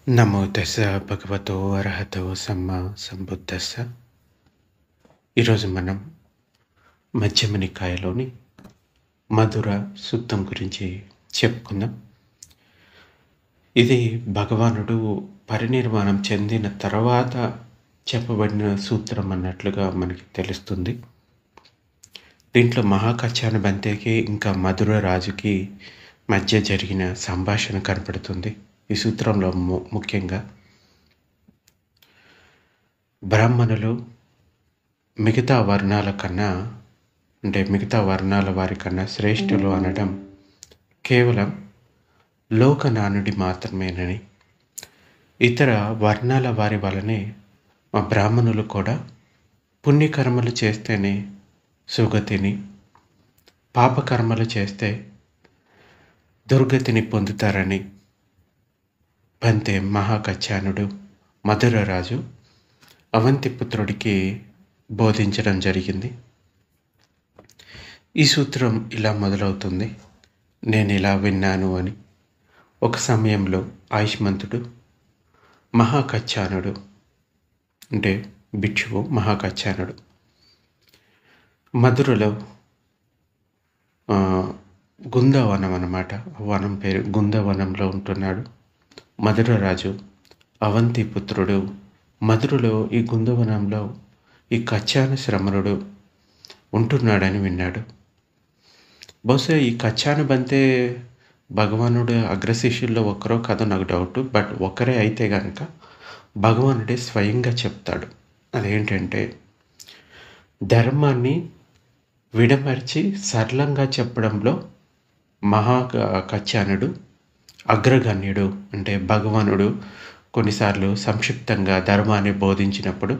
నమో తస్స భగవతో అర్హతో సమ్మా సంబుద్ధస్స. ఈరోజు మనం మధ్యమ నికాయలోని మధుర సూక్తం గురించి చెప్పుకుందాం. ఇది భగవానుడు పరినిర్వాణం చెందిన తర్వాత చెప్పబడిన సూత్రం అన్నట్లుగా మనకి తెలుస్తుంది. దీంట్లో మహాకచ్చాన బంతేకి ఇంకా మధుర రాజుకి మధ్య జరిగిన సంభాషణ కనపడుతుంది. ఈ సూత్రంలో ముఖ్యంగా బ్రాహ్మణులు మిగతా వర్ణాల కన్నా మిగతా వర్ణాల వారి కన్నా శ్రేష్ఠులు అనడం కేవలం లోకనానుడి మాత్రమేనని, ఇతర వర్ణాల వారి వలనే మా బ్రాహ్మణులు కూడా పుణ్యకర్మలు చేస్తేనే సుగతిని, పాపకర్మలు చేస్తే దుర్గతిని పొందుతారని బంతే మహాకచ్చానుడు మధురరాజు అవంతిపుత్రుడికి బోధించడం జరిగింది. ఈ సూత్రం ఇలా మొదలవుతుంది: నేను ఇలా విన్నాను అని. ఒక సమయంలో ఆయుష్మంతుడు మహాకచ్చానుడు భిక్షువు మహాకచ్చానుడు మధురలో గుందవనం అన్నమాట, వనం పేరు గుందవనంలో ఉంటున్నాడు. మధురరాజు అవంతిపుత్రుడు మధురలో ఈ గుందవనంలో ఈ కచ్చాన శ్రమణుడు ఉంటున్నాడని విన్నాడు. బహుశా ఈ కచ్చాన బంతే భగవానుడు అగ్రశిష్యుల్లో ఒక్కరో కాదో నాకు డౌట్, బట్ ఒక్కరే అయితే కనుక భగవానుడే స్వయంగా చెప్తాడు. అదేంటంటే, ధర్మాన్ని విడమర్చి సరళంగా చెప్పడంలో మహాకచ్చానుడు అగ్రగణ్యుడు. అంటే భగవానుడు కొన్నిసార్లు సంక్షిప్తంగా ధర్మాన్ని బోధించినప్పుడు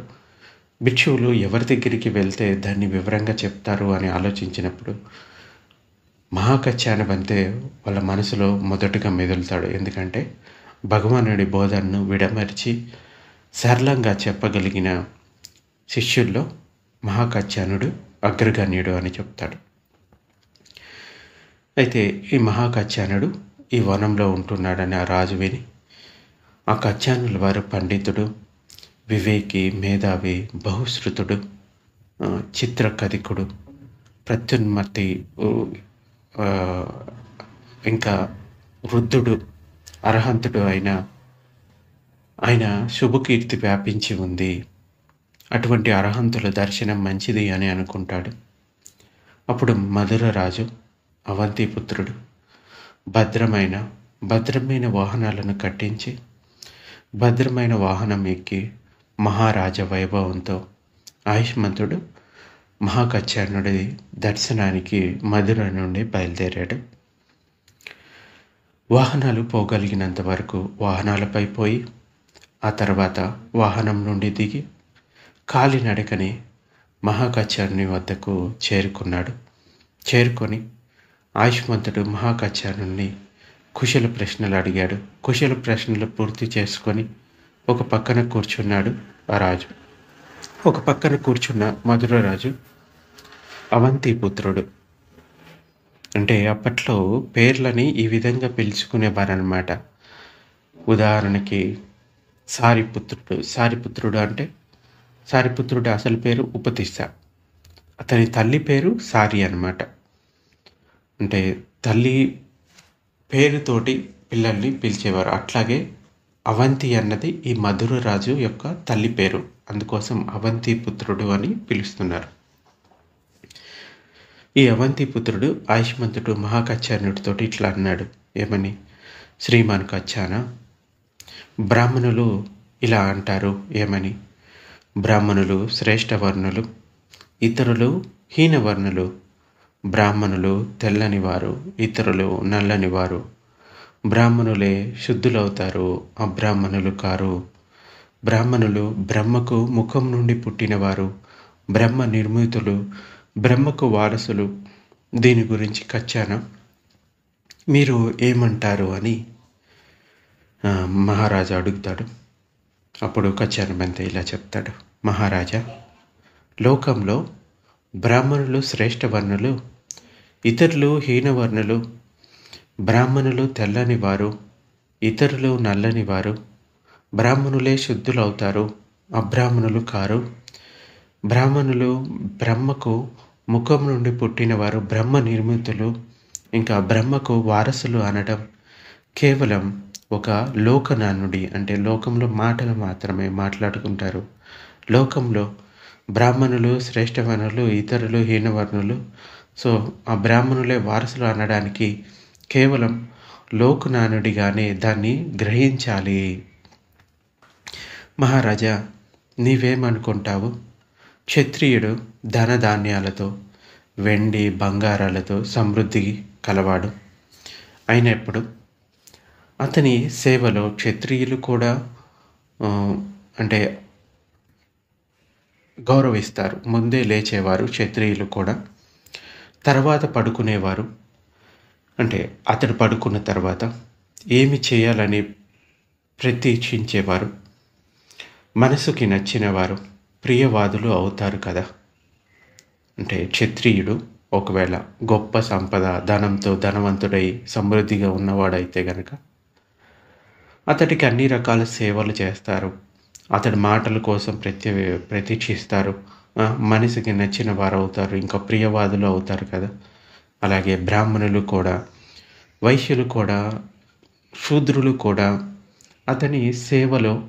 భిక్షువులు ఎవరి దగ్గరికి వెళ్తే దాన్ని వివరంగా చెప్తారు అని ఆలోచించినప్పుడు మహాకచ్చాన బంతే వాళ్ళ మనసులో మొదటగా మెదులుతాడు. ఎందుకంటే భగవానుడి బోధనను విడమర్చి సరళంగా చెప్పగలిగిన శిష్యుల్లో మహాకచ్చానుడు అగ్రగణ్యుడు అని చెప్తాడు. అయితే ఈ మహాకచ్చానుడు ఈ వనంలో ఉంటున్నాడని ఆ రాజు విని, ఆ కచ్చానుల వారు పండితుడు, వివేకి, మేధావి, బహుశ్రుతుడు, చిత్రకథికుడు, ప్రత్యున్మతి, ఇంకా వృద్ధుడు, అర్హంతుడు ఆయన శుభకీర్తి వ్యాపించి ఉంది. అటువంటి అర్హంతుల దర్శనం మంచిది అని అనుకుంటాడు. అప్పుడు మధురరాజు అవంతిపుత్రుడు భద్రమైన వాహనాలను కట్టించి భద్రమైన వాహనం ఎక్కి మహారాజ వైభవంతో ఆయుష్మంతుడు మహాకచ్చానుడి దర్శనానికి మధుర నుండి బయలుదేరాడు. వాహనాలు పోగలిగినంత వరకు వాహనాలపై పోయి, ఆ తర్వాత వాహనం నుండి దిగి కాలినడకని మహాకచ్చానుని వద్దకు చేరుకొని ఆయుష్మంతుడు మహాకచ్చానుని కుశల ప్రశ్నలు అడిగాడు. కుశల ప్రశ్నలు పూర్తి చేసుకొని ఒక పక్కన కూర్చున్నాడు ఆ రాజు. ఒక పక్కన కూర్చున్న మధురరాజు అవంతిపుత్రుడు. అంటే అప్పట్లో పేర్లని ఈ విధంగా పిలుచుకునేవారనమాట. ఉదాహరణకి సారిపుత్రుడు అంటే సారిపుత్రుడి అసలు పేరు ఉపతిస్స, అతని తల్లి పేరు సారి అన్నమాట. అంటే తల్లి పేరుతోటి పిల్లల్ని పిలిచేవారు. అట్లాగే అవంతి అన్నది ఈ మధురరాజు యొక్క తల్లి పేరు, అందుకోసం అవంతిపుత్రుడు అని పిలుస్తున్నారు. ఈ అవంతిపుత్రుడు ఆయుష్మంతుడు మహాకచ్చానుడితోటి ఇట్లా అన్నాడు. ఏమని? శ్రీమాన్ కచ్చాన, బ్రాహ్మణులు ఇలా అంటారు. ఏమని? బ్రాహ్మణులు శ్రేష్ఠవర్ణులు, ఇతరులు హీనవర్ణులు. బ్రాహ్మణులు తెల్లనివారు, ఇతరులు నల్లనివారు. బ్రాహ్మణులే శుద్ధులవుతారు, అబ్రాహ్మణులు కారు. బ్రాహ్మణులు బ్రహ్మకు ముఖం నుండి పుట్టినవారు, బ్రహ్మ నిర్మితులు, బ్రహ్మకు వారసులు. దీని గురించి కచ్చాన మీరు ఏమంటారు అని మహారాజా అడుగుతాడు. అప్పుడు కచ్చాన బంతే ఇలా చెప్తాడు: మహారాజా, లోకంలో బ్రాహ్మణులు శ్రేష్ఠవర్ణులు, ఇతరులు హీనవర్ణులు. బ్రాహ్మణులు తెల్లని వారు, ఇతరులు నల్లని వారు. బ్రాహ్మణులే శుద్ధులవుతారు, అబ్రాహ్మణులు కారు. బ్రాహ్మణులు బ్రహ్మకు ముఖం నుండి పుట్టినవారు, బ్రహ్మ నిర్మితులు, ఇంకా బ్రహ్మకు వారసులు అనడం కేవలం ఒక లోకనానుడి. అంటే లోకంలో మాటలు మాత్రమే మాట్లాడుకుంటారు. లోకంలో బ్రాహ్మణులు శ్రేష్టవర్ణులు, ఇతరులు హీనవర్ణులు. సో ఆ బ్రాహ్మణులే వారసులు అనడానికి కేవలం లోకనానుడిగానే దాన్ని గ్రహించాలి. మహారాజా, నీవేమనుకుంటావు? క్షత్రియుడు ధనధాన్యాలతో, వెండి బంగారాలతో సమృద్ధి కలవాడు అయినప్పుడు అతని సేవలో క్షత్రియులు కూడా ఆ, అంటే గౌరవిస్తారు. ముందే లేచేవారు క్షత్రియులు కూడా. తర్వాత పడుకునేవారు. అంటే అతడు పడుకున్న తర్వాత ఏమి చేయాలని ప్రతీక్షించేవారు. మనసుకి నచ్చిన వారు ప్రియవాదులు అవుతారు కదా. అంటే క్షత్రియుడు ఒకవేళ గొప్ప సంపద, ధనంతో ధనవంతుడై సమృద్ధిగా ఉన్నవాడైతే గనక అతడికి అన్ని రకాల సేవలు చేస్తారు. అతడి మాటల కోసం ప్రతీక్షిస్తారు. మనసుకి నచ్చిన వారు అవుతారు, ఇంకా ప్రియవాదులు అవుతారు కదా. అలాగే బ్రాహ్మణులు కూడా, వైశ్యులు కూడా, శూద్రులు కూడా అతని సేవలో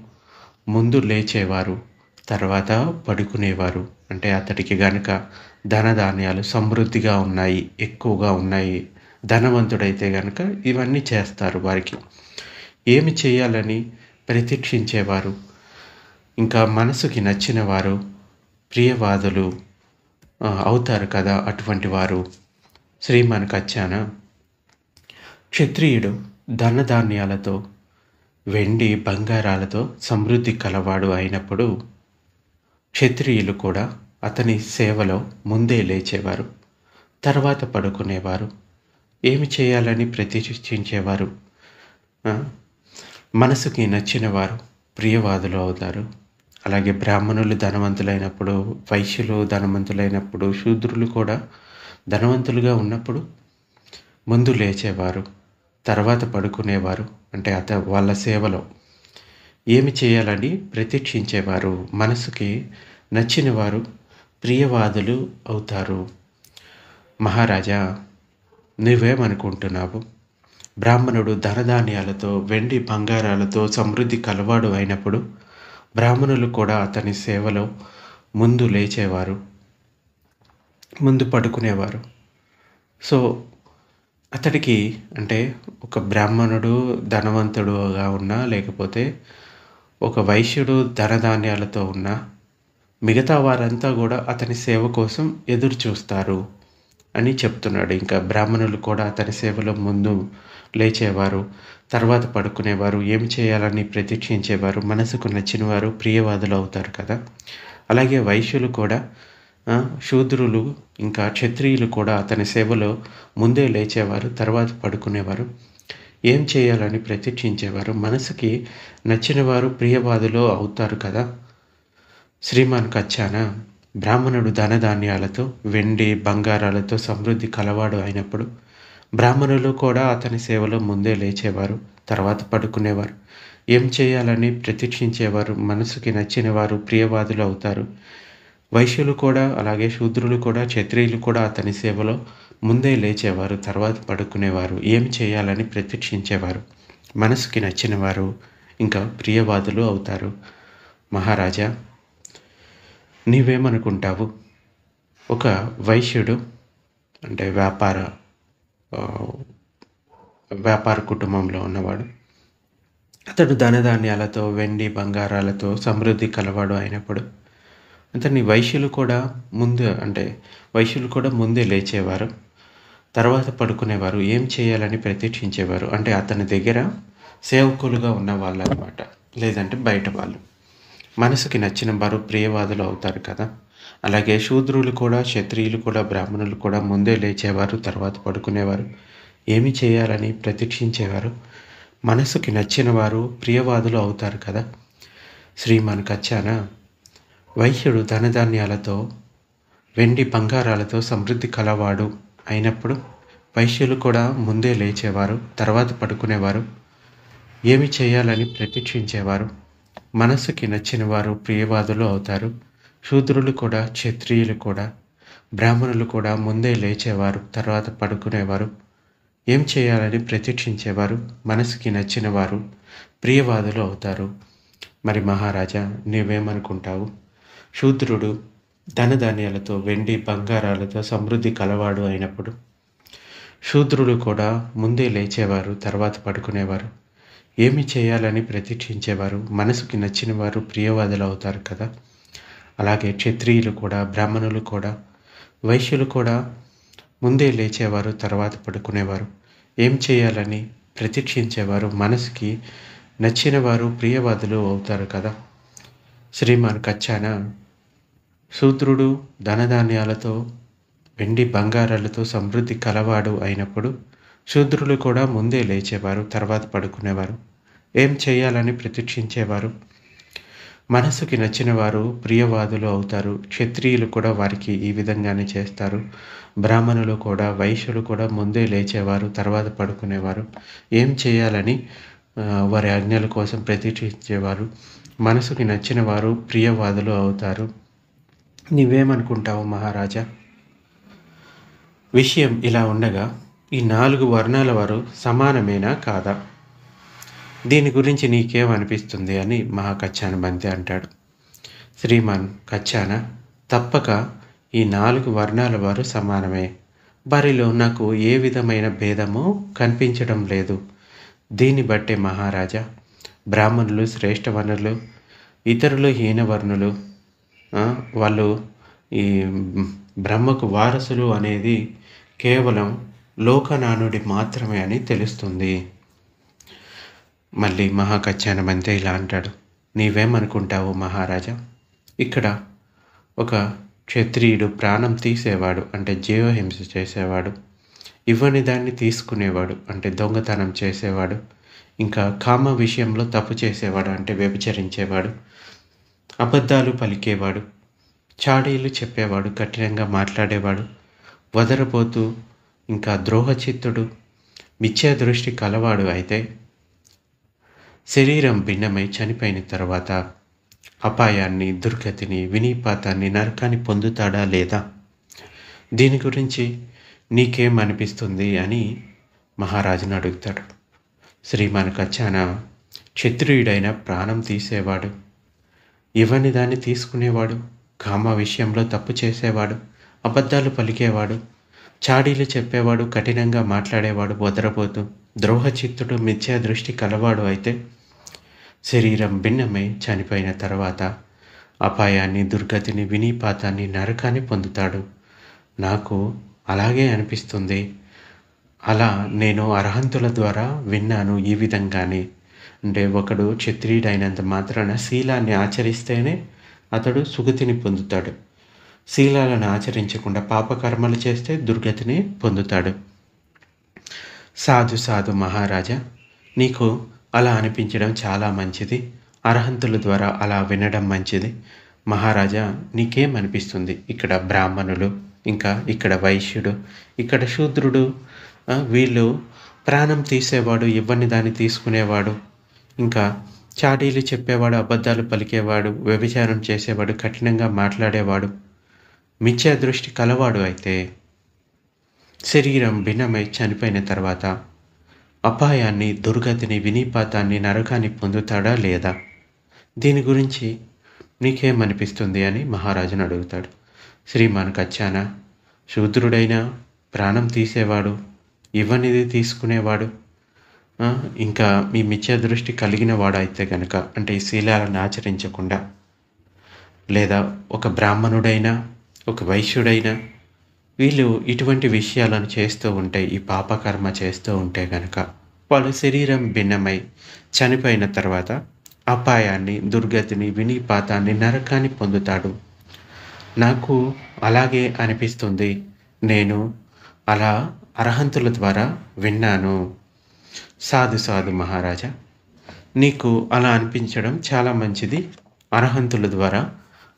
ముందు లేచేవారు, తర్వాత పడుకునేవారు. అంటే అతడికి గనక ధనధాన్యాలు సమృద్ధిగా ఉన్నాయి, ఎక్కువగా ఉన్నాయి, ధనవంతుడైతే గనక ఇవన్నీ చేస్తారు. వారికి ఏమి చేయాలని ప్రతీక్షించేవారు, ఇంకా మనసుకి నచ్చిన వారు ప్రియవాదులు అవుతారు కదా. అటువంటి వారు శ్రీమన్కచ్చాన క్షత్రియుడు ధనధాన్యాలతో, వెండి బంగారాలతో సమృద్ధి కలవాడు అయినప్పుడు క్షత్రియులు కూడా అతని సేవలో ముందే లేచేవారు, తర్వాత పడుకునేవారు. ఏమి చేయాలని ప్రతీక్షించేవారు. మనసుకి నచ్చిన వారు ప్రియవాదులు అవుతారు. అలాగే బ్రాహ్మణులు ధనవంతులైనప్పుడు, వైశ్యులు ధనవంతులైనప్పుడు, శూద్రులు కూడా ధనవంతులుగా ఉన్నప్పుడు ముందు లేచేవారు, తర్వాత పడుకునేవారు. అంటే వాళ్ళ సేవలో ఏమి చేయాలని ప్రతీక్షించేవారు. మనసుకి నచ్చిన వారు ప్రియవాదులు అవుతారు. మహారాజా, నువ్వేమనుకుంటున్నావు? బ్రాహ్మణుడు ధనధాన్యాలతో, వెండి బంగారాలతో సమృద్ధి కలవాడు అయినప్పుడు బ్రాహ్మణులు కూడా అతని సేవలో ముందు లేచేవారు, ముందు పడుకునేవారు. సో అతడికి అంటే ఒక బ్రాహ్మణుడు ధనవంతుడుగా ఉన్నా, లేకపోతే ఒక వైశ్యుడు ధనధాన్యాలతో ఉన్నా, మిగతా వారంతా కూడా అతని సేవ కోసం ఎదురు చూస్తారు అని చెప్తున్నాడు. ఇంకా బ్రాహ్మణులు కూడా అతని సేవలో ముందు లేచేవారు, తర్వాత పడుకునేవారు, ఏమి చేయాలని ప్రతీక్షించేవారు. మనసుకు నచ్చిన వారు ప్రియవాదులు అవుతారు కదా. అలాగే వైశ్యులు కూడా, శూద్రులు ఇంకా క్షత్రియులు కూడా అతని సేవలో ముందే లేచేవారు, తర్వాత పడుకునేవారు. ఏం చేయాలని ప్రతీక్షించేవారు. మనసుకి నచ్చిన వారు ప్రియవాదులు అవుతారు కదా. శ్రీమన్కచ్చాన బ్రాహ్మణుడు ధనధాన్యాలతో, వెండి బంగారాలతో సమృద్ధి కలవాడు అయినప్పుడు బ్రాహ్మణులు కూడా అతని సేవలో ముందే లేచేవారు, తర్వాత పడుకునేవారు. ఏం చేయాలని ప్రతీక్షించేవారు. మనసుకి నచ్చిన వారు ప్రియవాదులు అవుతారు. వైశ్యులు కూడా, అలాగే శూద్రులు కూడా, క్షత్రియులు కూడా అతని సేవలో ముందే లేచేవారు, తర్వాత పడుకునేవారు. ఏం చేయాలని ప్రతీక్షించేవారు. మనసుకి నచ్చిన వారు ఇంకా ప్రియవాదులు అవుతారు. మహారాజా, నీవేమనుకుంటావు? ఒక వైశ్యుడు అంటే వ్యాపార కుటుంబంలో ఉన్నవాడు. అతడు ధనధాన్యాలతో, వెండి బంగారాలతో సమృద్ధి కలవాడు అయినప్పుడు అతన్ని వైశ్యులు కూడా ముందే లేచేవారు, తర్వాత పడుకునేవారు. ఏం చేయాలని ప్రతీక్షించేవారు. అంటే అతని దగ్గర సేవకులుగా ఉన్న వాళ్ళు అనమాట, లేదంటే బయట వాళ్ళు. మనసుకి నచ్చిన వారు ప్రియవాదులు అవుతారు కదా. అలాగే శూద్రులు కూడా, క్షత్రియులు కూడా, బ్రాహ్మణులు కూడా ముందే లేచేవారు, తర్వాత పడుకునేవారు. ఏమి చేయాలని ప్రతీక్షించేవారు. మనసుకి నచ్చిన వారు ప్రియవాదులు అవుతారు కదా. శ్రీమన్కచ్చాన వైశ్యుడు ధనధాన్యాలతో, వెండి బంగారాలతో సమృద్ధి కలవాడు అయినప్పుడు వైశ్యులు కూడా ముందే లేచేవారు, తర్వాత పడుకునేవారు. ఏమి చేయాలని ప్రతీక్షించేవారు. మనసుకి నచ్చిన వారు ప్రియవాదులు అవుతారు. శూద్రులు కూడా, క్షత్రియులు కూడా, బ్రాహ్మణులు కూడా ముందే లేచేవారు, తర్వాత పడుకునేవారు. ఏం చేయాలని ప్రతీక్షించేవారు. మనసుకి నచ్చిన వారు ప్రియవాదులు అవుతారు. మరి మహారాజా, నీవేమనుకుంటావు? శూద్రుడు ధనధాన్యాలతో, వెండి బంగారాలతో సమృద్ధి కలవాడు అయినప్పుడు, శూద్రులు కూడా ముందే లేచేవారు, తర్వాత పడుకునేవారు. ఏమి చేయాలని ప్రతీక్షించేవారు. మనసుకి నచ్చిన వారు ప్రియవాదులు అవుతారు కదా. అలాగే క్షత్రియులు కూడా, బ్రాహ్మణులు కూడా, వైశ్యులు కూడా ముందే లేచేవారు, తర్వాత పడుకునేవారు. ఏం చేయాలని ప్రతీక్షించేవారు. మనసుకి నచ్చిన వారు ప్రియవాదులు అవుతారు కదా. శ్రీమాన్ కచ్చాన శూద్రుడు ధనధాన్యాలతో, వెండి బంగారాలతో సమృద్ధి కలవాడు అయినప్పుడు, శూద్రులు కూడా ముందే లేచేవారు, తర్వాత పడుకునేవారు. ఏం చేయాలని ప్రతీక్షించేవారు. మనసుకి నచ్చిన వారు ప్రియవాదులు అవుతారు. క్షత్రియులు కూడా వారికి ఈ విధంగానే చేస్తారు. బ్రాహ్మణులు కూడా, వైశ్యులు కూడా ముందే లేచేవారు, తర్వాత పడుకునేవారు. ఏం చేయాలని వారి ఆజ్ఞల కోసం ప్రతీక్షించేవారు. మనసుకి నచ్చిన వారు ప్రియవాదులు అవుతారు. నీవేమనుకుంటావు మహారాజా? విషయం ఇలా ఉండగా ఈ 4 వర్ణాల వారు సమానమేనా కాదా? దీని గురించి నీకేమనిపిస్తుంది అని మహాకచ్చాన బంతి అంటాడు. శ్రీమాన్ కచ్చాన, తప్పక ఈ 4 వర్ణాల వారు సమానమే. వారిలో నాకు ఏ విధమైన భేదము కనిపించడం లేదు. దీన్ని బట్టే మహారాజా, బ్రాహ్మణులు శ్రేష్టవర్ణులు, ఇతరులు హీనవర్ణులు, వాళ్ళు ఈ బ్రహ్మకు వారసులు అనేది కేవలం లోకనానుడి మాత్రమే అని తెలుస్తుంది. మళ్ళీ మహాకచ్చానం అంతే ఇలా అంటాడు. నీవేమనుకుంటావు మహారాజా? ఇక్కడ ఒక క్షత్రియుడు ప్రాణం తీసేవాడు, అంటే జీవహింస చేసేవాడు. ఇవ్వని దాన్ని తీసుకునేవాడు, అంటే దొంగతనం చేసేవాడు. ఇంకా కామ విషయంలో తప్పు చేసేవాడు, అంటే వ్యభిచరించేవాడు. అబద్ధాలు పలికేవాడు, చాడీలు చెప్పేవాడు, కఠినంగా మాట్లాడేవాడు, వదరబోతూ, ఇంకా ద్రోహచిత్తుడు, మిథ్యా దృష్టి కలవాడు అయితే శరీరం భిన్నమై చనిపోయిన తర్వాత అపాయాన్ని, దుర్గతిని, వినీపాతాన్ని, నరకాన్ని పొందుతాడా లేదా? దీని గురించి నీకేమనిపిస్తుంది అని మహారాజును అడుగుతాడు. శ్రీమాన్ కచ్చాన, క్షత్రియుడైన ప్రాణం తీసేవాడు, ఇవ్వని దాన్ని తీసుకునేవాడు, కామ విషయంలో తప్పు చేసేవాడు, అబద్ధాలు పలికేవాడు, చాడీలు చెప్పేవాడు, కఠినంగా మాట్లాడేవాడు, వదరబోతూ, ద్రోహచిత్తుడు, మిథ్యా దృష్టి కలవాడు అయితే శరీరం భిన్నమై చనిపోయిన తర్వాత అపాయాన్ని, దుర్గతిని, వినీపాతాన్ని, నరకాన్ని పొందుతాడు. నాకు అలాగే అనిపిస్తుంది. అలా నేను అర్హంతుల ద్వారా విన్నాను ఈ విధంగానే. అంటే ఒకడు క్షత్రియుడైనంత మాత్రాన శీలాన్ని ఆచరిస్తేనే అతడు సుగతిని పొందుతాడు. శీలాలను ఆచరించకుండా పాపకర్మలు చేస్తే దుర్గతిని పొందుతాడు. సాధు సాధు మహారాజా, నీకు అలా అనిపించడం చాలా మంచిది. అర్హంతుల ద్వారా అలా వినడం మంచిది. మహారాజా, నీకేమనిపిస్తుంది? ఇక్కడ బ్రాహ్మణులు, ఇంకా ఇక్కడ వైశ్యుడు, ఇక్కడ శూద్రుడు, వీళ్ళు ప్రాణం తీసేవాడు, ఇవ్వని దాన్ని తీసుకునేవాడు, ఇంకా చాడీలు చెప్పేవాడు, అబద్ధాలు పలికేవాడు, వ్యభిచారం చేసేవాడు, కఠినంగా మాట్లాడేవాడు, మిథ్యా దృష్టి కలవాడు అయితే శరీరం భిన్నమై చనిపోయిన తర్వాత అపాయాన్ని, దుర్గతిని, వినీపాతాన్ని, నరకాన్ని పొందుతాడా లేదా? దీని గురించి నీకేమనిపిస్తుంది అని మహారాజును అడుగుతాడు. శ్రీమాన్ కచ్చాన, శూద్రుడైన ప్రాణం తీసేవాడు, ఇవ్వనిది తీసుకునేవాడు, ఇంకా మీ మిథ్యా దృష్టి కలిగిన వాడు అయితే కనుక, అంటే ఈ శీలాలను ఆచరించకుండా, లేదా ఒక బ్రాహ్మణుడైనా, ఒక వైశ్యుడైనా, వీళ్ళు ఇటువంటి విషయాలను చేస్తూ ఉంటే, ఈ పాపకర్మ చేస్తూ ఉంటే కనుక వాళ్ళ శరీరం భిన్నమై చనిపోయిన తర్వాత అపాయాన్ని, దుర్గతిని, వినీపాతాన్ని, నరకాన్ని పొందుతాడు. నాకు అలాగే అనిపిస్తుంది. నేను అలా అర్హంతుల ద్వారా విన్నాను. సాధు సాధు మహారాజా, నీకు అలా అనిపించడం చాలా మంచిది. అర్హంతుల ద్వారా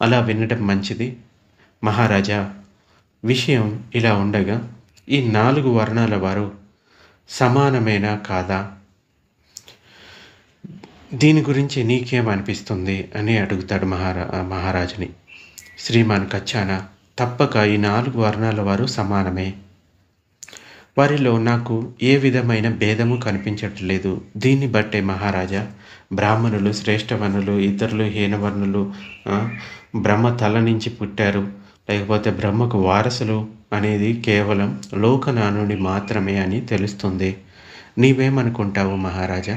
అలా వినడం మంచిది. మహారాజా, విషయం ఇలా ఉండగా ఈ 4 వర్ణాల వారు సమానమేనా కాదా? దీని గురించి నీకేమనిపిస్తుంది అని అడుగుతాడు మహారాజుని. శ్రీమాన్ కచ్చానా, తప్పక ఈ 4 వర్ణాల వారు సమానమే. వారిలో నాకు ఏ విధమైన భేదము కనిపించట్లేదు. దీన్ని బట్టే మహారాజా, బ్రాహ్మణులు శ్రేష్టవర్ణులు, ఇతరులు హీనవర్ణులు, బ్రహ్మ తల నుంచి పుట్టారు, లేకపోతే బ్రహ్మకు వారసులు అనేది కేవలం లోకనానుడి మాత్రమే అని తెలుస్తుంది. నీవేమనుకుంటావు మహారాజా?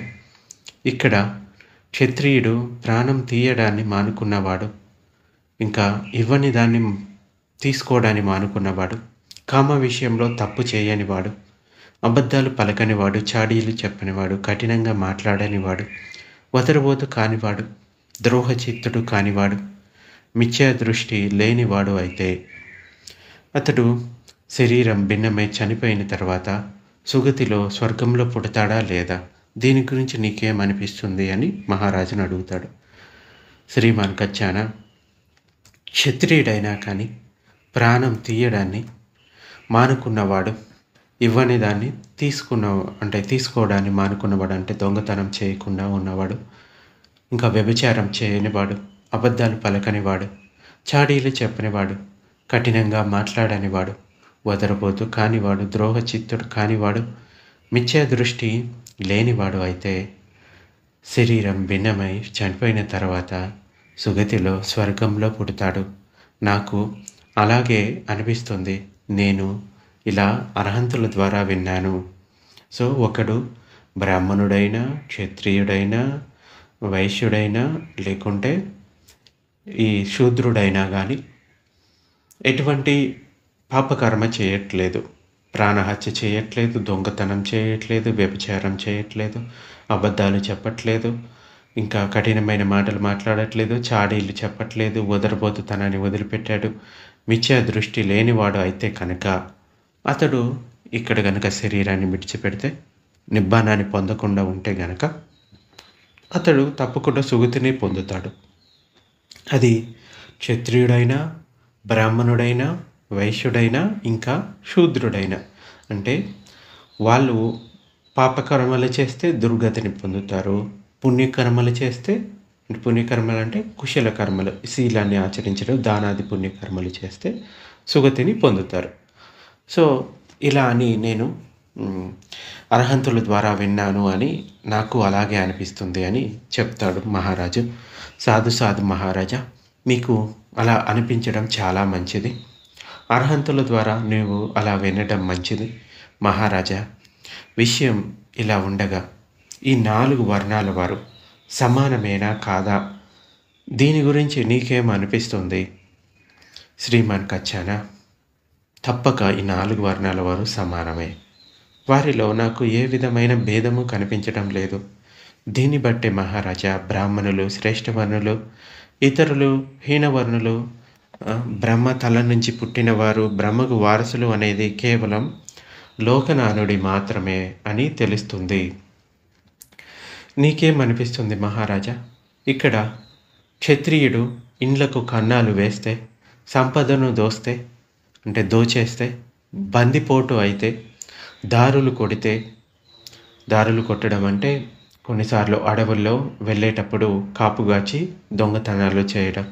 ఇక్కడ క్షత్రియుడు ప్రాణం తీయడాన్ని మానుకున్నవాడు, ఇంకా ఇవ్వని దాన్ని తీసుకోవడాన్ని మానుకున్నవాడు, కామ విషయంలో తప్పు చేయనివాడు, అబద్ధాలు పలకనివాడు, చాడీలు చెప్పనివాడు, కఠినంగా మాట్లాడనివాడు, వదరబోతు కానివాడు, ద్రోహచిత్తుడు కానివాడు, మిథ్యా దృష్టి లేనివాడు అయితే అతడు శరీరం భిన్నమై చనిపోయిన తర్వాత సుగతిలో స్వర్గంలో పుడతాడా లేదా? దీని గురించి నీకేమనిపిస్తుంది అని మహారాజును అడుగుతాడు. శ్రీమాన్ కచ్చానా, క్షత్రియుడైనా కానీ ప్రాణం మానుకున్నవాడు, ఇవ్వని దాన్ని తీసుకోవడాన్ని మానుకున్నవాడు, అంటే దొంగతనం చేయకుండా ఉన్నవాడు, ఇంకా వ్యభిచారం చేయనివాడు, అబద్ధాలు పలకనివాడు, చాడీలు చెప్పనివాడు, కఠినంగా మాట్లాడనివాడు, వదరబోతు కానివాడు, ద్రోహచిత్తుడు కానివాడు, మిథ్యా దృష్టి లేనివాడు అయితే శరీరం భిన్నమై చనిపోయిన తర్వాత సుగతిలో స్వర్గంలో పుడతాడు. నాకు అలాగే అనిపిస్తుంది. నేను ఇలా అర్హంతుల ద్వారా విన్నాను. సో ఒకడు బ్రాహ్మణుడైనా, క్షత్రియుడైనా, వైశ్యుడైనా, లేకుంటే ఈ శూద్రుడైనా కానీ ఎటువంటి పాపకర్మ చేయట్లేదు, ప్రాణహత్య చేయట్లేదు, దొంగతనం చేయట్లేదు, వ్యభిచారం చేయట్లేదు, అబద్ధాలు చెప్పట్లేదు, ఇంకా కఠినమైన మాటలు మాట్లాడట్లేదు, చాడీలు చెప్పట్లేదు, వదరబోతుతనాన్ని వదిలిపెట్టాడు, మిథ్యా దృష్టి లేనివాడు అయితే కనుక అతడు ఇక్కడ గనక శరీరాన్ని విడిచిపెడితే, నిబ్బానాన్ని పొందకుండా ఉంటే గనక అతడు తప్పకుండా సుగతిని పొందుతాడు. అది క్షత్రియుడైనా, బ్రాహ్మణుడైనా, వైశ్యుడైనా, ఇంకా శూద్రుడైనా. అంటే వాళ్ళు పాపకర్మలు చేస్తే దుర్గతిని పొందుతారు, పుణ్యకర్మలు చేస్తే, పుణ్యకర్మలు అంటే కుశల కర్మలు, శీలాన్ని ఆచరించడం, దానాది పుణ్యకర్మలు చేస్తే సుగతిని పొందుతారు. సో ఇలా అని నేను అర్హంతుల ద్వారా విన్నాను అని నాకు అలాగే అనిపిస్తుంది అని చెప్తాడు మహారాజు. సాధు సాధు మహారాజా, మీకు అలా అనిపించడం చాలా మంచిది. అర్హంతుల ద్వారా నీవు అలా వినడం మంచిది మహారాజా. విషయం ఇలా ఉండగా ఈ 4 వర్ణాల వారు సమానమేనా కాదా? దీని గురించి నీకేమనిపిస్తుంది శ్రీమాన్ కచ్చానా? తప్పక ఈ 4 వర్ణాల వారు సమానమే. వారిలో నాకు ఏ విధమైన భేదము కనిపించడం లేదు. దీన్ని బట్టే మహారాజా, బ్రాహ్మణులు శ్రేష్టవర్ణులు, ఇతరులు హీనవర్ణులు, బ్రహ్మ తల నుంచి పుట్టినవారు, బ్రహ్మకు వారసులు అనేది కేవలం లోకనానుడి మాత్రమే అని తెలుస్తుంది. నీకేమనిపిస్తుంది మహారాజా? ఇక్కడ క్షత్రియుడు ఇండ్లకు కన్నాలు వేస్తే, సంపదను దోచేస్తే, బందిపోటు అయితే, దారులు కొట్టడం అంటే కొన్నిసార్లు అడవుల్లో వెళ్ళేటప్పుడు కాపుగాచి దొంగతనాలు చేయడం,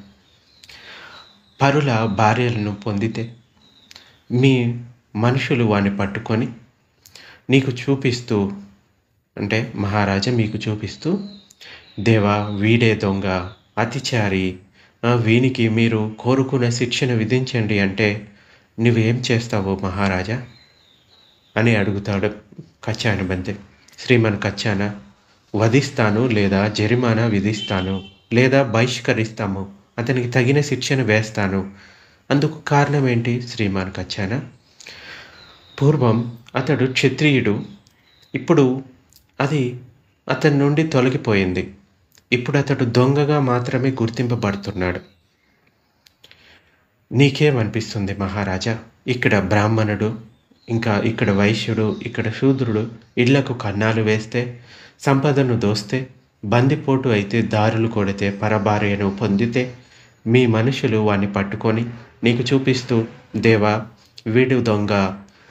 పరుల భార్యలను పొందితే మీ మనుషులు వాడిని పట్టుకొని నీకు చూపిస్తూ, అంటే మహారాజా మీకు చూపిస్తూ, దేవా వీడే దొంగ, అతిచారి, వీనికి మీరు కోరుకున్న శిక్షను విధించండి అంటే నువ్వేం చేస్తావు మహారాజా అని అడుగుతాడు కచ్చాని బంతి. శ్రీమన్ కచ్చానా, వధిస్తాను, లేదా జరిమానా విధిస్తాను, లేదా బహిష్కరిస్తాము, అతనికి తగిన శిక్షను వేస్తాను. అందుకు కారణం ఏంటి శ్రీమాన్ కచ్చానా? పూర్వం అతడు క్షత్రియుడు, ఇప్పుడు అది అతని నుండి తొలగిపోయింది. ఇప్పుడు అతడు దొంగగా మాత్రమే గుర్తింపబడుతున్నాడు. నీకేమనిపిస్తుంది మహారాజా? ఇక్కడ బ్రాహ్మణుడు, ఇంకా ఇక్కడ వైశ్యుడు, ఇక్కడ శూద్రుడు ఇళ్లకు కన్నాలు వేస్తే, సంపదను దోస్తే, బందిపోటు అయితే, దారులు కొడితే, పరభార్యను పొందితే, మీ మనుషులు వాణ్ణి పట్టుకొని నీకు చూపిస్తూ, దేవా వీడు దొంగ,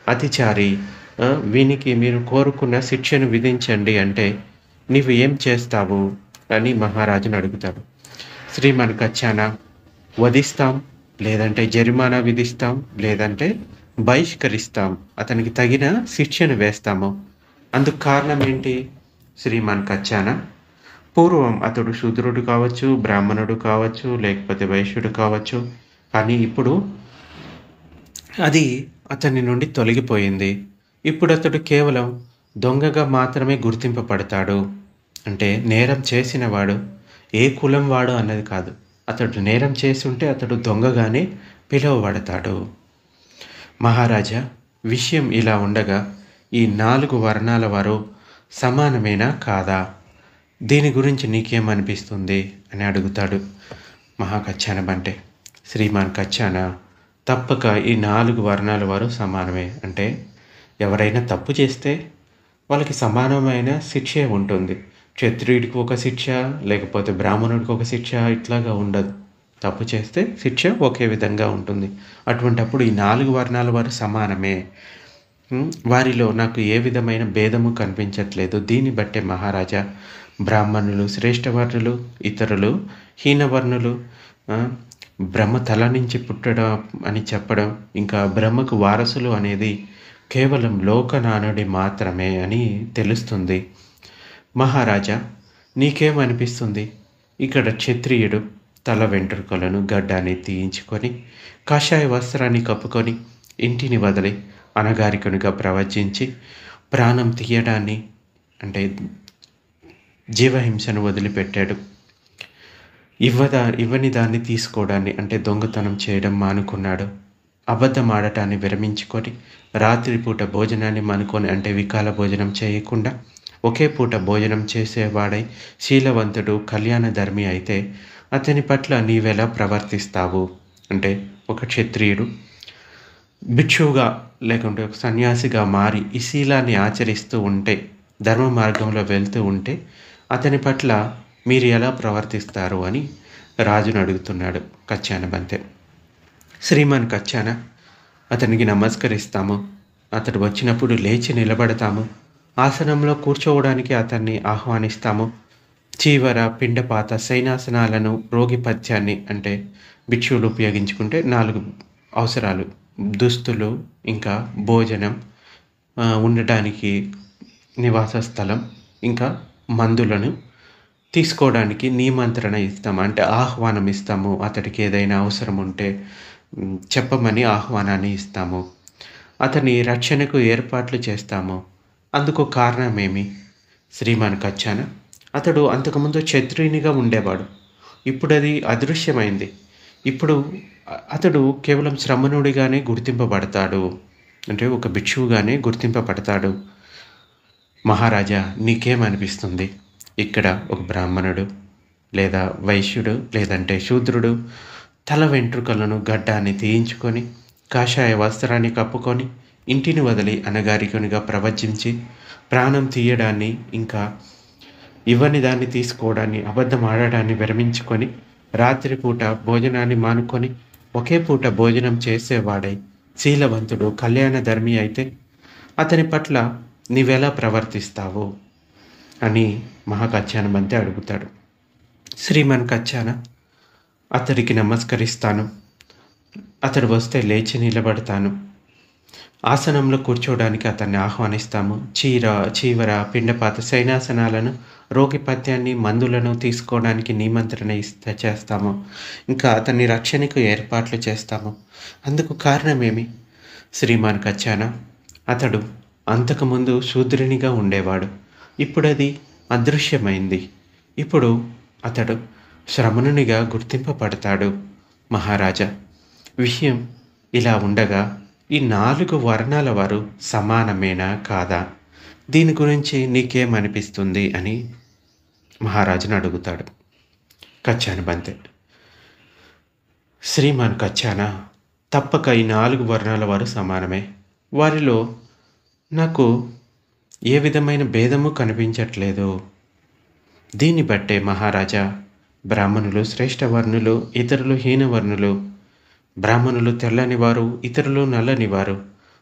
అతిచారి, వీనికి మీరు కోరుకున్న శిక్షను విధించండి అంటే నీవు ఏం చేస్తావు అని మహారాజును అడుగుతాడు. శ్రీమన్కచ్చానా, వధిస్తాం, లేదంటే జరిమానా విధిస్తాం, లేదంటే బహిష్కరిస్తాం, అతనికి తగిన శిక్షను వేస్తాము. అందుకు కారణం ఏంటి? శ్రీమన్కచ్చానా, పూర్వం అతడు శూద్రుడు కావచ్చు, బ్రాహ్మణుడు కావచ్చు, లేకపోతే వైశ్యుడు కావచ్చు. కానీ ఇప్పుడు అది అతని నుండి తొలగిపోయింది. ఇప్పుడు అతడు కేవలం దొంగగా మాత్రమే గుర్తింపబడతాడు. అంటే నేరం చేసినవాడు ఏ కులం వాడు అన్నది కాదు. అతడు నేరం చేసి ఉంటే అతడు దొంగగానే పిలువబడతాడు. మహారాజా, విషయం ఇలా ఉండగా ఈ 4 వర్ణాల వారు సమానమేనా కాదా? దీని గురించి నీకేమనిపిస్తుంది అని అడుగుతాడు మహాకచ్చాన బంటే. శ్రీమాన్ కచ్చాన, తప్పక ఈ 4 వర్ణాల వారు సమానమే. అంటే ఎవరైనా తప్పు చేస్తే వాళ్ళకి సమానమైన శిక్షే ఉంటుంది. క్షత్రియుడికి ఒక శిక్ష, లేకపోతే బ్రాహ్మణుడికి ఒక శిక్ష, ఇట్లాగా ఉండదు. తప్పు చేస్తే శిక్ష ఒకే విధంగా ఉంటుంది. అటువంటప్పుడు ఈ 4 వర్ణాల వారు సమానమే. వారిలో నాకు ఏ విధమైన భేదము కనిపించట్లేదు. దీన్ని బట్టే మహారాజా, బ్రాహ్మణులు శ్రేష్టవర్ణులు, ఇతరులు హీనవర్ణులు, బ్రహ్మ తల నుంచి పుట్టడం అని చెప్పడం, ఇంకా బ్రహ్మకు వారసులు అనేది కేవలం లోకనానుడి మాత్రమే అని తెలుస్తుంది. మహారాజా, నీకేమనిపిస్తుంది? ఇక్కడ క్షత్రియుడు తల వెంట్రుకలను గడ్డాన్ని తీయించుకొని కాషాయ వస్త్రాన్ని కప్పుకొని ఇంటిని వదిలి అనగారికునిగా ప్రవచించి ప్రాణం తీయడాన్ని, అంటే జీవహింసను వదిలిపెట్టాడు. ఇవ్వని దాన్ని తీసుకోవడాన్ని, అంటే దొంగతనం చేయడం మానుకున్నాడు. అబద్ధం ఆడటాన్ని విరమించుకొని రాత్రిపూట భోజనాన్ని మానుకొని, అంటే వికాల భోజనం చేయకుండా ఒకే పూట భోజనం చేసేవాడై శీలవంతుడు కళ్యాణధర్మి అయితే అతని పట్ల నీవెలా ప్రవర్తిస్తావు? అంటే ఒక క్షత్రియుడు భిక్షువుగా లేకుంటే ఒక సన్యాసిగా మారి ఈ శీలాన్ని ఆచరిస్తూ ఉంటే, ధర్మ మార్గంలో వెళ్తూ ఉంటే అతని పట్ల మీరు ఎలా ప్రవర్తిస్తారు అని రాజును అడుగుతున్నాడు కచ్చాన బంతే. శ్రీమాన్ కచ్చాన, అతనికి నమస్కరిస్తాము. అతడు వచ్చినప్పుడు లేచి నిలబడతాము. ఆసనంలో కూర్చోవడానికి అతన్ని ఆహ్వానిస్తాము. చీవర, పిండపాత, శయనాసనాలను, రోగిపథ్యాన్ని, అంటే భిక్షువులు ఉపయోగించుకుంటే 4 అవసరాలు: దుస్తులు, ఇంకా భోజనం, ఉండటానికి నివాస స్థలం, ఇంకా మందులను తీసుకోవడానికి నిమంత్రణ ఇస్తాము, అంటే ఆహ్వానం ఇస్తాము. అతడికి ఏదైనా అవసరం ఉంటే చెప్పమని ఆహ్వానాన్ని ఇస్తాము. అతని రక్షణకు ఏర్పాట్లు చేస్తాము. అందుకు కారణమేమి? శ్రీమాన్ కచ్చాన, అతడు అంతకుముందు క్షత్రియునిగా ఉండేవాడు. ఇప్పుడు అది అదృశ్యమైంది. ఇప్పుడు అతడు కేవలం శ్రమణుడిగానే గుర్తింపబడతాడు, అంటే ఒక భిక్షువుగానే గుర్తింపబడతాడు. మహారాజా, నీకేమనిపిస్తుంది? ఇక్కడ ఒక బ్రాహ్మణుడు లేదా వైశ్యుడు లేదంటే శూద్రుడు తల వెంట్రుకలను గడ్డాన్ని తీయించుకొని కాషాయ వస్త్రాన్ని కప్పుకొని ఇంటిని వదిలి అనగారికునిగా ప్రవచించి ప్రాణం తీయడాన్ని, ఇంకా ఇవ్వని దాన్ని తీసుకోవడాన్ని, అబద్ధం ఆడడాన్ని విరమించుకొని రాత్రిపూట భోజనాన్ని మానుకొని ఒకే పూట భోజనం చేసేవాడై శీలవంతుడు కళ్యాణధర్మి అయితే అతని పట్ల నీవెలా ప్రవర్తిస్తావు అని మహాకచ్చాన బంతే అడుగుతాడు. శ్రీమాన్ కచ్చాన, అతడికి నమస్కరిస్తాను. అతడు వస్తే లేచి నిలబడతాను. ఆసనంలో కూర్చోవడానికి అతన్ని ఆహ్వానిస్తాము. చీవర, పిండపాత, శయనాసనాలను, రోగిపథ్యాన్ని, మందులను తీసుకోవడానికి నిమంత్రణ చేస్తాము. ఇంకా అతన్ని రక్షణకు ఏర్పాట్లు చేస్తాము. అందుకు కారణమేమి? శ్రీమాన్ కచ్చాన, అతడు అంతకుముందు శూద్రునిగా ఉండేవాడు. ఇప్పుడు అది అదృశ్యమైంది. ఇప్పుడు అతడు శ్రమణునిగా గుర్తింపబడతాడు. మహారాజా, విషయం ఇలా ఉండగా ఈ 4 వర్ణాల వారు సమానమేనా కాదా? దీని గురించి నీకేమనిపిస్తుంది అని మహారాజును అడుగుతాడు కచ్చాన బంతే. శ్రీమాన్ కచ్చాన, తప్పక ఈ 4 వర్ణాల వారు సమానమే. వారిలో నాకు ఏ విధమైన భేదము కనిపించట్లేదు. దీన్ని బట్టే మహారాజా, బ్రాహ్మణులు శ్రేష్టవర్ణులు, ఇతరులు హీనవర్ణులు. బ్రాహ్మణులు తెల్లనివారు, ఇతరులు నల్లనివారు.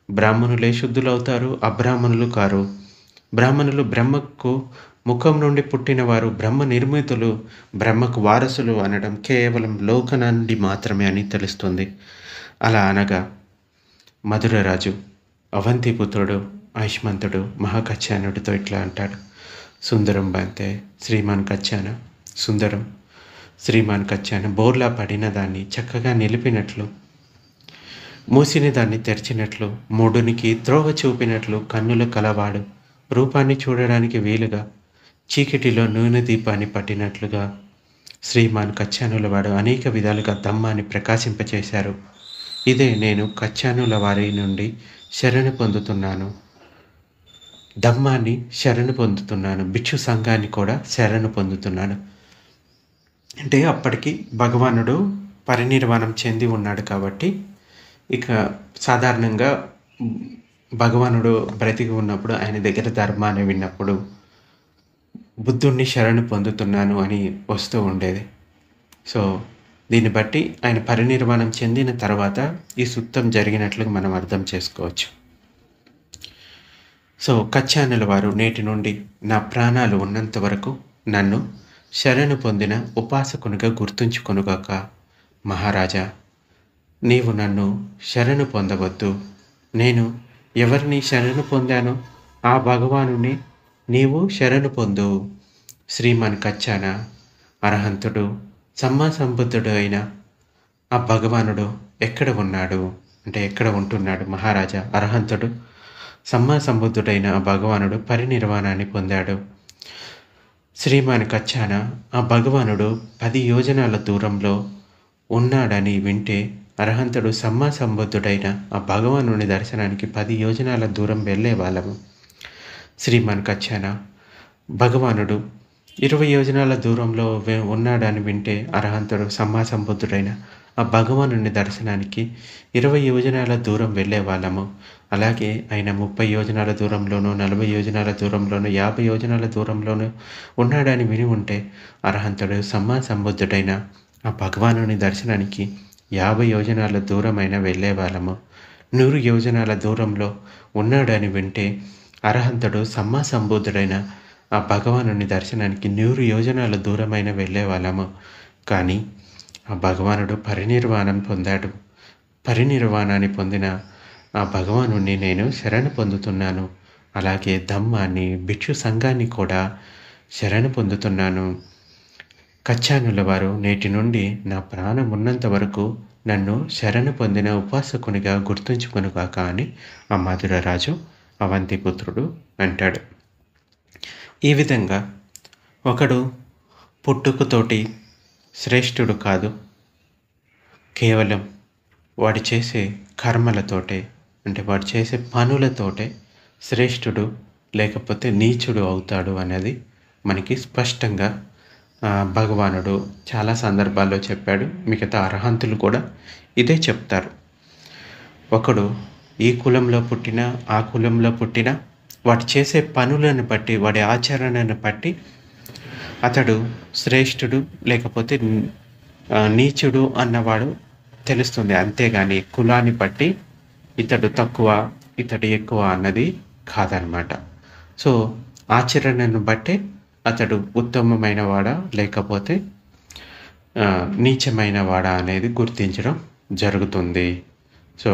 బ్రాహ్మణులే శుద్ధులవుతారు, అబ్రాహ్మణులు కారు. బ్రాహ్మణులు బ్రహ్మకు ముఖం నుండి పుట్టిన వారు బ్రహ్మ నిర్మితులు, బ్రహ్మకు వారసులు అనడం కేవలం లోకనాండి మాత్రమే అని తెలుస్తుంది. అలా అనగా మధురరాజు అవంతిపుత్రుడు ఆయుష్మంతుడు మహాకచ్చానుడితో ఇట్లా అంటాడు: సుందరం బంతే శ్రీమాన్ కచ్చాన, సుందరం శ్రీమాన్ కచ్చాన, బోర్లా పడిన దాన్ని చక్కగా నిలిపినట్లు, మూసిన దాన్ని తెరిచినట్లు, మూడునికి త్రోవ చూపినట్లు, కన్నులు కలవాడు రూపాన్ని చూడడానికి వీలుగా చీకటిలో నూనె దీపాన్ని పట్టినట్లుగా శ్రీమాన్ కచ్చానుల వాడు అనేక విధాలుగా ధమ్మాన్ని ప్రకాశింపచేశారు. ఇదే నేను కచ్చానుల వారి నుండి శరణు పొందుతున్నాను, ధమ్మాన్ని శరణు పొందుతున్నాను, భిక్షు సంఘాన్ని కూడా శరణు పొందుతున్నాను. అంటే అప్పటికి భగవానుడు పరినిర్వాణం చెంది ఉన్నాడు కాబట్టి ఇక సాధారణంగా భగవానుడు బ్రతికి ఉన్నప్పుడు ఆయన దగ్గర ధర్మాన్ని విన్నప్పుడు బుద్ధుణ్ణి శరణు పొందుతున్నాను అని వస్తూ ఉండేది. సో దీన్ని బట్టి ఆయన పరినిర్వాణం చెందిన తర్వాత ఈ సూక్తం జరిగినట్లుగా మనం అర్థం చేసుకోవచ్చు. సో కచ్చానుల వారు నేటి నుండి నా ప్రాణాలు ఉన్నంత వరకు నన్ను శరణు పొందిన ఉపాసకునిగా గుర్తుంచుకొనుగాక. మహారాజా, నీవు నన్ను శరణు పొందవద్దు. నేను ఎవరిని శరణు పొందానో ఆ భగవానుని నీవు శరణు పొందు. శ్రీమాన్ కచ్చాన అరహంతుడు సమ్మా సంబుద్ధుడు అయిన ఆ భగవానుడు ఎక్కడ ఉన్నాడు అంటే ఎక్కడ ఉంటున్నాడు? మహారాజా, అరహంతుడు సమ్మా సంబుద్ధుడైన ఆ భగవానుడు పరినిర్వాణాన్ని పొందాడు. శ్రీమాన్ కచ్చాన ఆ భగవానుడు 10 యోజనాల దూరంలో ఉన్నాడని వింటే అరహంతుడు సమ్మా సంబుద్ధుడైన ఆ భగవానుని దర్శనానికి 10 యోజనాల దూరం వెళ్ళే వాళ్ళము. శ్రీమాన్ కచ్చాన భగవానుడు 20 యోజనాల దూరంలో ఉన్నాడని వింటే అరహంతుడు సమ్మా సంబుద్ధుడైన ఆ భగవానుని దర్శనానికి 20 యోజనాల దూరం వెళ్ళే వాళ్ళము. అలాగే ఆయన 30 యోజనాల దూరంలోనూ, 40 యోజనాల దూరంలోనూ, 50 యోజనాల దూరంలోనూ ఉన్నాడని విని ఉంటే అరహంతుడు సమ్మా సంబుద్ధుడైన ఆ భగవానుని దర్శనానికి 50 యోజనాల దూరమైన వెళ్ళే వాళ్ళము. 100 యోజనాల దూరంలో ఉన్నాడని వింటే అరహంతుడు సమ్మా సంబుద్ధుడైన ఆ భగవానుని దర్శనానికి 100 యోజనాల దూరమైన వెళ్ళే వాళ్ళము. కానీ ఆ భగవానుడు పరినిర్వాణం పొందాడు. పరినిర్వాణాన్ని పొందిన ఆ భగవానుని నేను శరణు పొందుతున్నాను. అలాగే ధమ్మాన్ని, భిక్షు సంఘాన్ని కూడా శరణు పొందుతున్నాను. కచ్చానుల వారు నేటి నుండి నా ప్రాణం ఉన్నంత వరకు నన్ను శరణు పొందిన ఉపాసకునిగా గుర్తుంచుకొనుగాక అని ఆ మధురరాజు అవంతిపుత్రుడు అంటాడు. ఈ విధంగా ఒకడు పుట్టుకతోటి శ్రేష్ఠుడు కాదు, కేవలం వాడు చేసే కర్మలతోటే అంటే వాడు చేసే పనులతోటే శ్రేష్ఠుడు లేకపోతే నీచుడు అవుతాడు అనేది మనకి స్పష్టంగా భగవానుడు చాలా సందర్భాల్లో చెప్పాడు. మిగతా అర్హంతులు కూడా ఇదే చెప్తారు. ఒకడు ఈ కులంలో పుట్టినా ఆ కులంలో పుట్టినా వాడు చేసే పనులను బట్టి, వాడి ఆచరణను బట్టి అతడు శ్రేష్ఠుడు లేకపోతే నీచుడు అన్నవాడు తెలుస్తుంది. అంతేగాని కులాన్ని బట్టి ఇతడు తక్కువ ఇతడు ఎక్కువ అన్నది కాదనమాట. సో ఆచరణను బట్టే అతడు ఉత్తమమైన వాడా లేకపోతే నీచమైన వాడా అనేది గుర్తించడం జరుగుతుంది. సో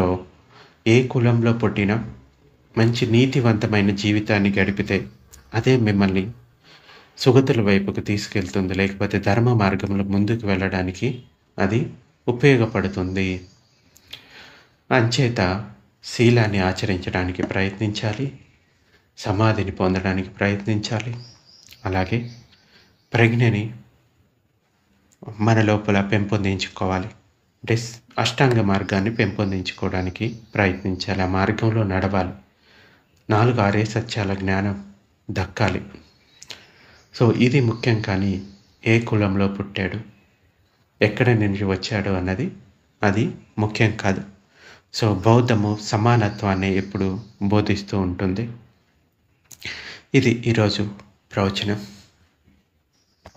ఏ కులంలో పుట్టినా మంచి నీతివంతమైన జీవితాన్ని గడిపితే అదే మిమ్మల్ని సుగతుల వైపుకు తీసుకెళ్తుంది, లేకపోతే ధర్మ మార్గంలో ముందుకు వెళ్ళడానికి అది ఉపయోగపడుతుంది. అంచేత శీలాన్ని ఆచరించడానికి ప్రయత్నించాలి, సమాధిని పొందడానికి ప్రయత్నించాలి, అలాగే ప్రజ్ఞని మన లోపల పెంపొందించుకోవాలి. అంటే అష్టాంగ మార్గాన్ని పెంపొందించుకోవడానికి ప్రయత్నించాలి, ఆ మార్గంలో నడవాలి, 4 ఆర్య సత్యాల జ్ఞానం దక్కాలి. సో ఇది ముఖ్యం. కానీ ఏ కులంలో పుట్టాడు, ఎక్కడి నుంచి వచ్చాడు అన్నది అది ముఖ్యం కాదు. సో బౌద్ధము సమానత్వాన్ని ఎప్పుడు బోధిస్తూ ఉంటుంది. ఇది ఈరోజు ప్రవచనం.